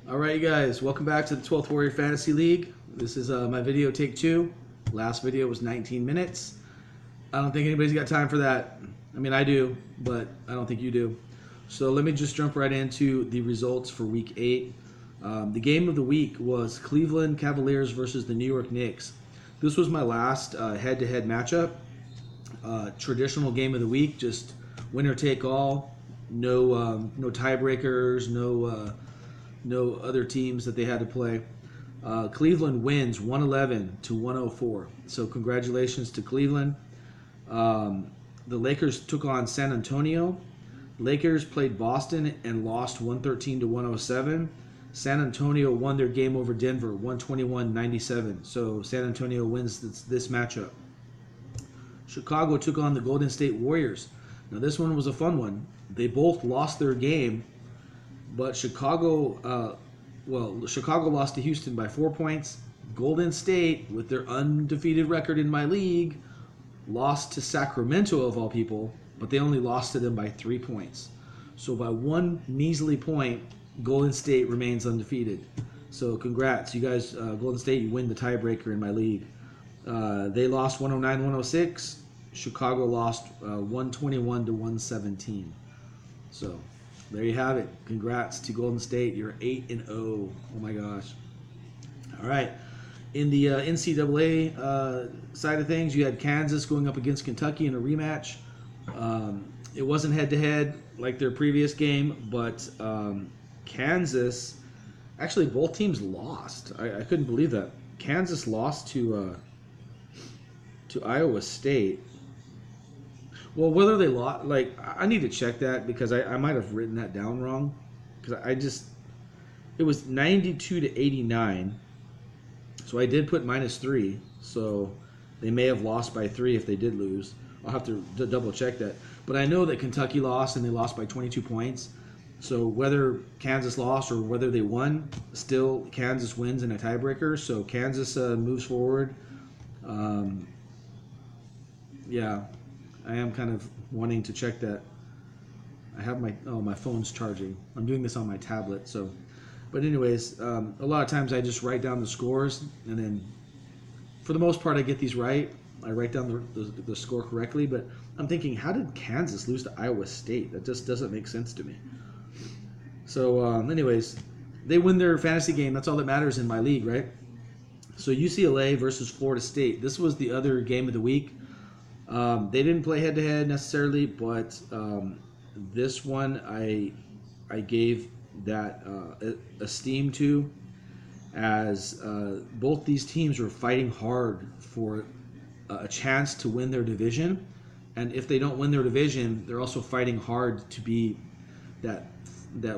All right, you guys, welcome back to the 12th Warrior Fantasy League. This is my video take 2. Last video was 19 minutes. I don't think anybody's got time for that. I mean, I do, but I don't think you do. So let me just jump right into the results for Week 8. The game of the week was Cleveland Cavaliers versus the New York Knicks. This was my last head-to-head matchup. Traditional game of the week, just winner take all. No tiebreakers, no other teams that they had to play. Cleveland wins 111 to 104. So congratulations to Cleveland. The Lakers took on San Antonio. Lakers played Boston and lost 113 to 107. San Antonio won their game over Denver 121-97. So San Antonio wins this matchup. Chicago took on the Golden State Warriors. Now this one was a fun one. They both lost their game, but Chicago lost to Houston by 4 points. Golden State, with their undefeated record in my league, lost to Sacramento of all people, but they only lost to them by 3 points. So by one measly point, Golden State remains undefeated. So congrats, you guys. Golden State, you win the tiebreaker in my league. They lost 109-106. Chicago lost 121 to 117. So there you have it. Congrats to Golden State. You're 8-0. Oh my gosh. All right. In the NCAA side of things, you had Kansas going up against Kentucky in a rematch. It wasn't head-to-head like their previous game, but Kansas, actually both teams lost. I couldn't believe that. Kansas lost to Iowa State. Well, whether they lost, I need to check that because I might have written that down wrong. Because it was 92 to 89. So I did put -3. So they may have lost by 3 if they did lose. I'll have to double check that. But I know that Kentucky lost and they lost by 22 points. So whether Kansas lost or whether they won, still Kansas wins in a tiebreaker. So Kansas moves forward. Yeah. I am kind of wanting to check that. I have my phone's charging. I'm doing this on my tablet, so. But anyways, a lot of times I just write down the scores, and then for the most part I get these right. I write down the score correctly, but I'm thinking, how did Kansas lose to Iowa State? That just doesn't make sense to me. So anyways, they win their fantasy game. That's all that matters in my league, right? So UCLA versus Florida State. This was the other game of the week. They didn't play head-to-head necessarily, but this one I gave that esteem to, as both these teams were fighting hard for a chance to win their division, and if they don't win their division, they're also fighting hard to be that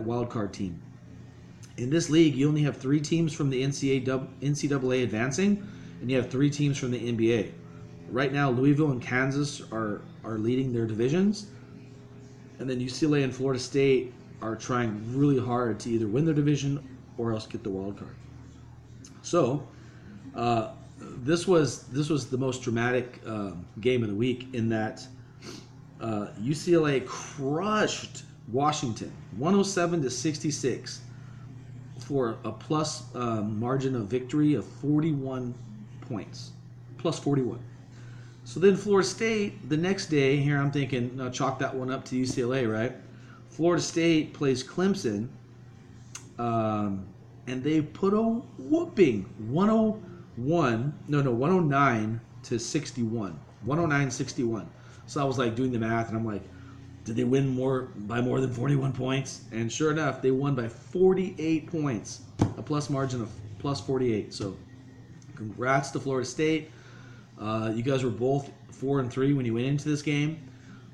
wild card team. In this league, you only have 3 teams from the NCAA advancing, and you have 3 teams from the NBA. Right now, Louisville and Kansas are leading their divisions. And then UCLA and Florida State are trying really hard to either win their division or else get the wild card. So, this was the most dramatic game of the week in that UCLA crushed Washington 107 to 66 for a plus margin of victory of 41 points, plus 41. So then Florida State, the next day, here I'm thinking, chalk that one up to UCLA, right? Florida State plays Clemson, and they put a whooping 109 to 61. 109-61. So I was like doing the math, and I'm like, did they win by more than 41 points? And sure enough, they won by 48 points, a plus margin of plus 48. So congrats to Florida State. You guys were both 4-3 when you went into this game.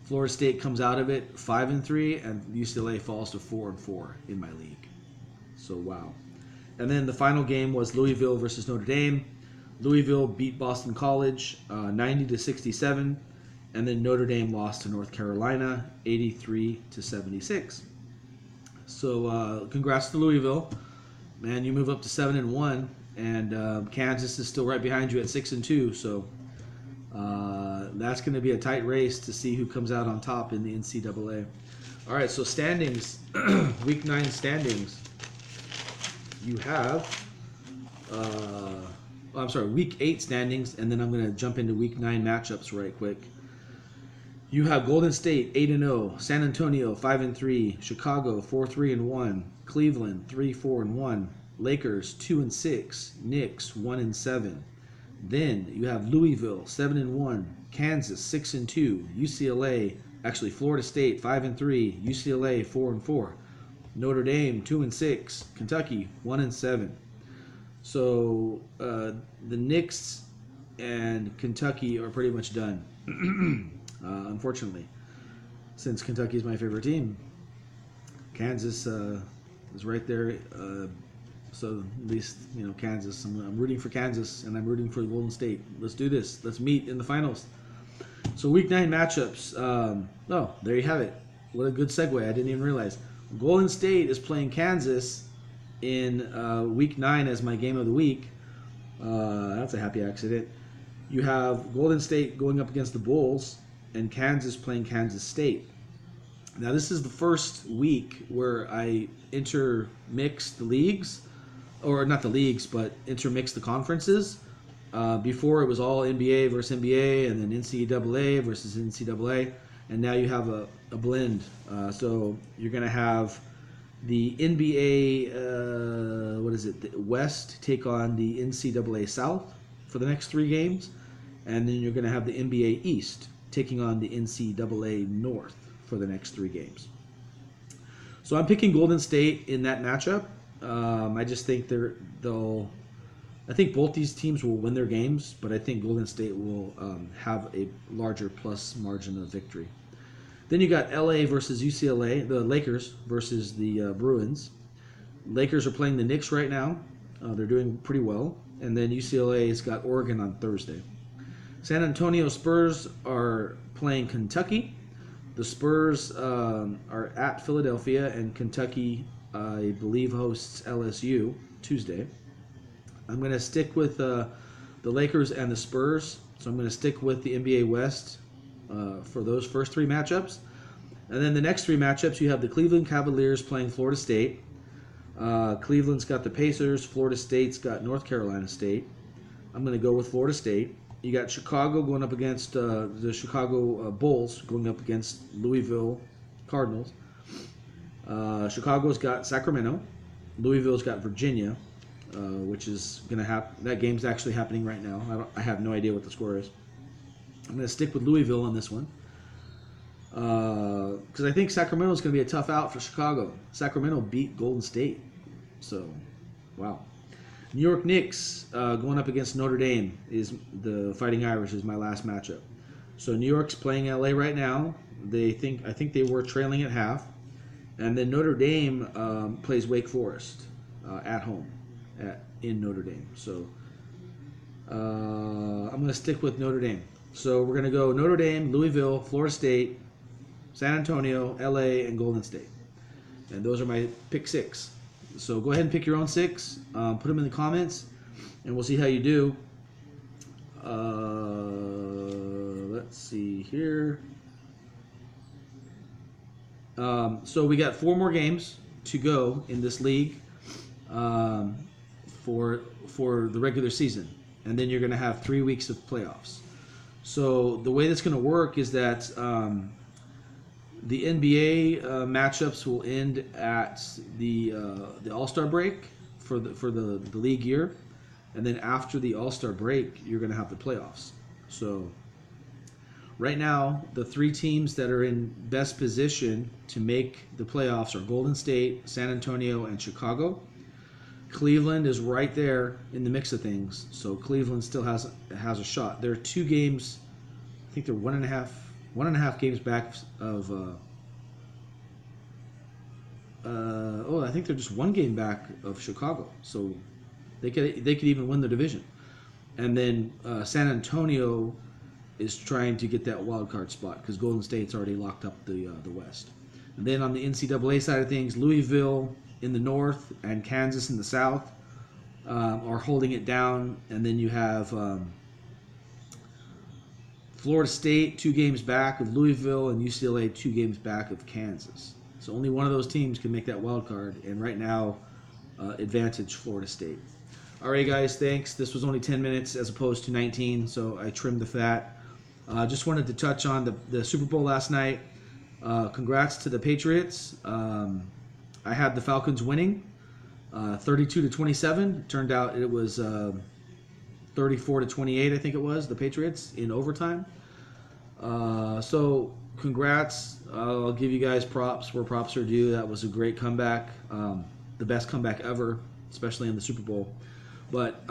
Florida State comes out of it 5-3, and UCLA falls to 4-4 in my league. So wow. And then the final game was Louisville versus Notre Dame. Louisville beat Boston College 90 to 67, and then Notre Dame lost to North Carolina 83 to 76. So congrats to Louisville, man. You move up to 7-1. And Kansas is still right behind you at 6-2, so that's going to be a tight race to see who comes out on top in the NCAA. All right, so standings, Week 9 standings. you have, I'm sorry, Week 8 standings, and then I'm going to jump into Week 9 matchups right quick. You have Golden State 8-0, San Antonio 5-3, Chicago 4-3-1, Cleveland 3-4-1, Lakers 2-6, Knicks 1-7. Then you have Louisville 7-1, Kansas 6-2, UCLA, actually Florida State 5-3, UCLA 4-4, Notre Dame 2-6, Kentucky 1-7. So the Knicks and Kentucky are pretty much done. Unfortunately, since Kentucky is my favorite team, Kansas is right there. So at least, Kansas. I'm rooting for Kansas, and I'm rooting for Golden State. Let's do this. Let's meet in the finals. So Week 9 matchups. There you have it. What a good segue. I didn't even realize. Golden State is playing Kansas in Week 9 as my game of the week. That's a happy accident. You have Golden State going up against the Bulls, and Kansas playing Kansas State. Now, this is the first week where I intermix the leagues, or not the leagues, but intermix the conferences. Before, it was all NBA versus NBA, and then NCAA versus NCAA, and now you have a blend. So you're going to have the NBA, the West take on the NCAA South for the next 3 games, and then you're going to have the NBA East taking on the NCAA North for the next 3 games. So I'm picking Golden State in that matchup. I just think I think both these teams will win their games, but I think Golden State will have a larger plus margin of victory. Then you got LA versus UCLA, the Lakers versus the Bruins. Lakers are playing the Knicks right now. They're doing pretty well. And then UCLA's got Oregon on Thursday. San Antonio Spurs are playing Kentucky. The Spurs are at Philadelphia, and Kentucky, I believe, hosts LSU Tuesday. I'm going to stick with the Lakers and the Spurs, so I'm going to stick with the NBA West for those first 3 matchups. And then the next 3 matchups, you have the Cleveland Cavaliers playing Florida State. Cleveland's got the Pacers. Florida State's got North Carolina State. I'm going to go with Florida State. You got Chicago going up against the Chicago Bulls going up against Louisville Cardinals. Chicago's got Sacramento. Louisville's got Virginia, which is going to happen. That game's actually happening right now. I have no idea what the score is. I'm going to stick with Louisville on this one because I think Sacramento is going to be a tough out for Chicago. Sacramento beat Golden State, so wow. New York Knicks going up against Notre Dame is the Fighting Irish is my last matchup. So New York's playing LA right now. I think they were trailing at half, and then Notre Dame plays Wake Forest at home in Notre Dame. So I'm going to stick with Notre Dame. So we're going to go Notre Dame, Louisville, Florida State, San Antonio, LA, and Golden State. And those are my pick 6. So go ahead and pick your own 6. Put them in the comments, and we'll see how you do. Let's see here. So we got 4 more games to go in this league for the regular season, and then you're going to have 3 weeks of playoffs. So the way that's going to work is that the NBA matchups will end at the All-Star break for the league year, and then after the All-Star break, you're going to have the playoffs. So right now, the 3 teams that are in best position to make the playoffs are Golden State, San Antonio, and Chicago. Cleveland is right there in the mix of things, so Cleveland still has a shot. There are 2 games, I think they're one and a half games back of. I think they're just 1 game back of Chicago, so they could even win the division. And then San Antonio is trying to get that wild card spot because Golden State's already locked up the West. And then on the NCAA side of things, Louisville in the north and Kansas in the south are holding it down. And then you have Florida State 2 games back of Louisville and UCLA 2 games back of Kansas. So only one of those teams can make that wild card. And right now, advantage Florida State. All right, guys, thanks. This was only 10 minutes as opposed to 19, so I trimmed the fat. Just wanted to touch on the Super Bowl last night. Congrats to the Patriots. I had the Falcons winning 32-27. Turned out it was 34-28, I think it was, the Patriots in overtime. So congrats. I'll give you guys props where props are due. That was a great comeback. The best comeback ever, especially in the Super Bowl. But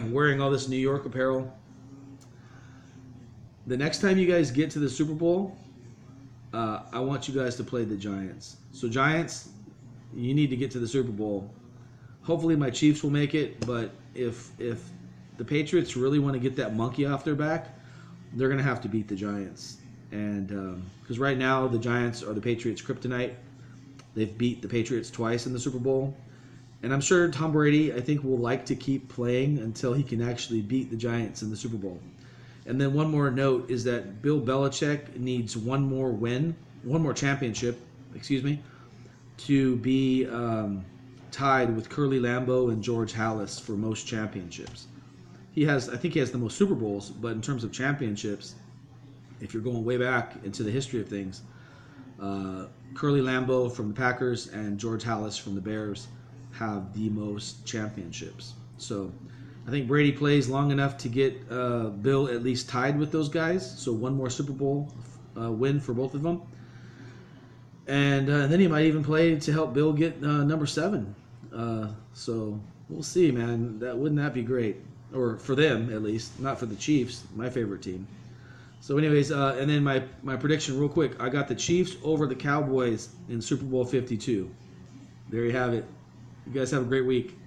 wearing all this New York apparel, the next time you guys get to the Super Bowl, I want you guys to play the Giants. So Giants, you need to get to the Super Bowl. Hopefully my Chiefs will make it, but if the Patriots really want to get that monkey off their back, they're going to have to beat the Giants. And because right now the Giants are the Patriots' kryptonite. They've beat the Patriots twice in the Super Bowl. And I'm sure Tom Brady, I think, will like to keep playing until he can actually beat the Giants in the Super Bowl. And then one more note is that Bill Belichick needs one more championship, to be tied with Curly Lambeau and George Halas for most championships. I think he has the most Super Bowls, but in terms of championships, if you're going way back into the history of things, Curly Lambeau from the Packers and George Halas from the Bears have the most championships. So I think Brady plays long enough to get Bill at least tied with those guys. So one more Super Bowl win for both of them. And then he might even play to help Bill get number 7. So we'll see, man. Wouldn't that be great? Or for them, at least. Not for the Chiefs, my favorite team. So anyways, and then my prediction real quick. I got the Chiefs over the Cowboys in Super Bowl 52. There you have it. You guys have a great week.